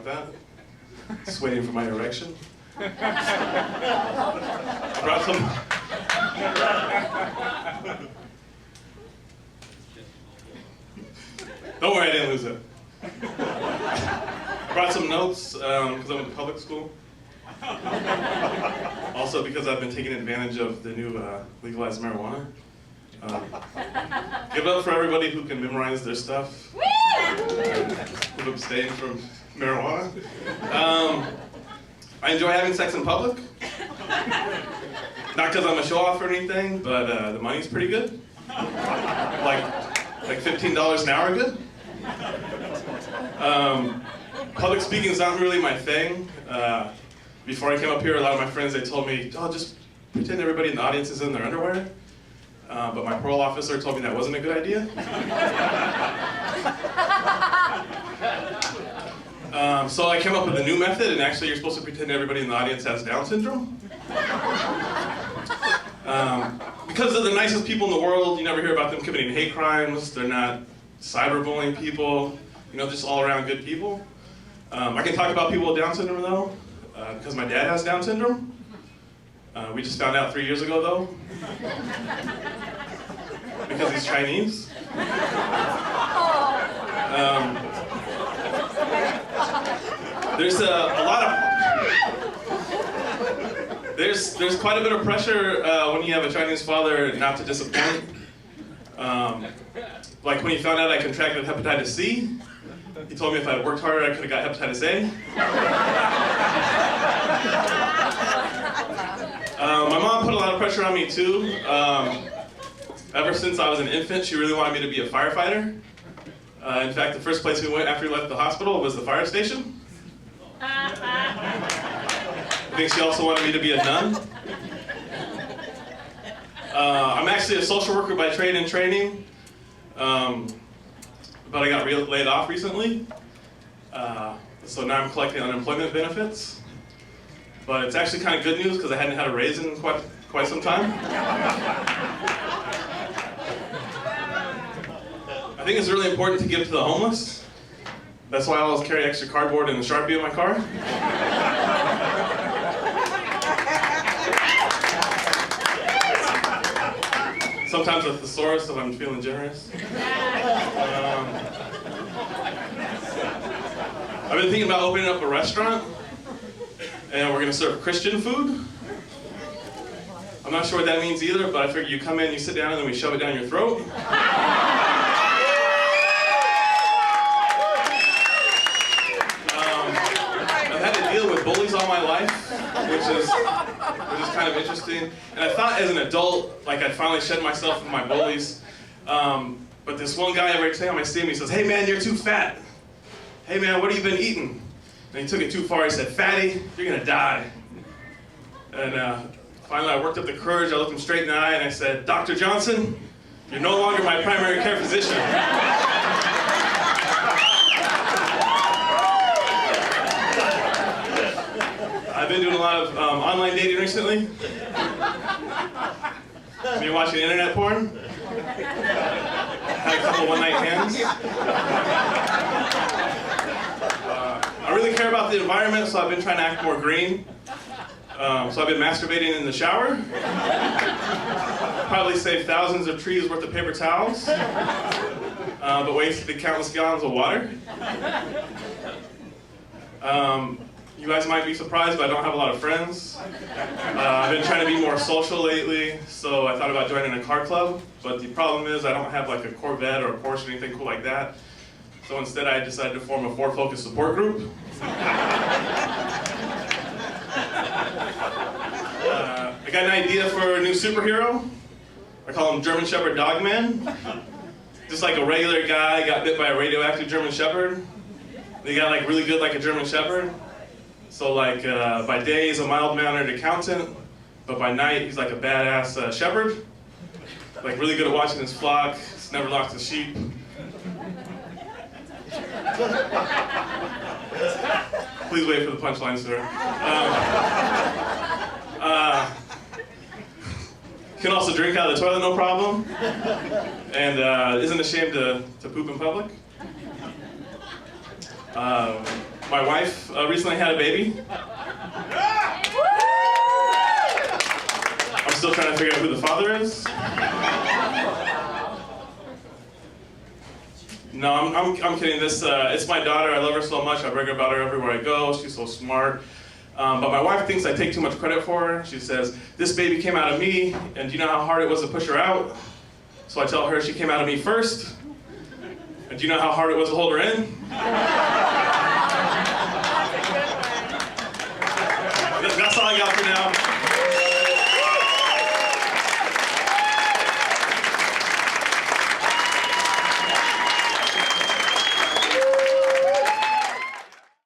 about that. Just waiting for my erection. I brought some. Don't worry, I didn't lose it. I brought some notes because I went to public school. Also because I've been taking advantage of the new legalized marijuana. Give it up for everybody who can memorize their stuff. Who abstain from marijuana. I enjoy having sex in public. Not because I'm a show-off or anything, but the money's pretty good. Like $15 an hour good. Public speaking is not really my thing. Before I came up here, a lot of my friends, they told me, oh, just pretend everybody in the audience is in their underwear. But my parole officer told me that wasn't a good idea. So I came up with a new method, and actually you're supposed to pretend everybody in the audience has Down syndrome. Because they're the nicest people in the world, you never hear about them committing hate crimes, they're not cyberbullying people, you know, just all around good people. I can talk about people with Down syndrome though, because my dad has Down syndrome. We just found out 3 years ago though. Because he's Chinese. There's a lot of there's quite a bit of pressure when you have a Chinese father not to disappoint. Like when he found out I contracted hepatitis C, he told me if I had worked harder I could have got hepatitis A. My mom put a lot of pressure on me too. Ever since I was an infant, she really wanted me to be a firefighter. In fact, the first place we went after we left the hospital was the fire station. I think she also wanted me to be a nun. I'm actually a social worker by trade and training, but I got laid off recently. So now I'm collecting unemployment benefits. But it's actually kind of good news because I hadn't had a raise in quite some time. I think it's really important to give to the homeless. That's why I always carry extra cardboard and a Sharpie in my car. Sometimes a thesaurus if I'm feeling generous. I've been thinking about opening up a restaurant, and we're going to serve Christian food. I'm not sure what that means either, but I figure you come in, you sit down, and then we shove it down your throat. I've had to deal with bullies all my life, which is kind of interesting. And I thought as an adult, like I'd finally shed myself from my bullies. But this one guy, every time I see him, he says, "Hey man, you're too fat. Hey man, what have you been eating?" And he took it too far. He said, "Fatty, you're gonna die." And finally I worked up the courage. I looked him straight in the eye and I said, "Dr. Johnson, you're no longer my primary care physician." I've been doing a lot of online dating recently. Been watching internet porn. Had a couple one-night stands. I really care about the environment, so I've been trying to act more green. So I've been masturbating in the shower. Probably saved thousands of trees worth of paper towels, but wasted countless gallons of water. You guys might be surprised, but I don't have a lot of friends. I've been trying to be more social lately, so I thought about joining a car club, but the problem is I don't have like a Corvette or a Porsche or anything cool like that. So instead I decided to form a Ford Focus support group. I got an idea for a new superhero. I call him German Shepherd Dogman. Just like a regular guy got bit by a radioactive German Shepherd. They got like really good like a German Shepherd. So like by day he's a mild-mannered accountant, but by night he's like a badass shepherd. Like really good at watching his flock, he's never lost his sheep. Please wait for the punchline, sir. Can also drink out of the toilet, no problem. And isn't ashamed to poop in public. My wife recently had a baby. I'm still trying to figure out who the father is. No, I'm kidding. It's my daughter. I love her so much. I brag about her everywhere I go. She's so smart. But my wife thinks I take too much credit for her. She says, this baby came out of me, and do you know how hard it was to push her out? So I tell her she came out of me first. And do you know how hard it was to hold her in?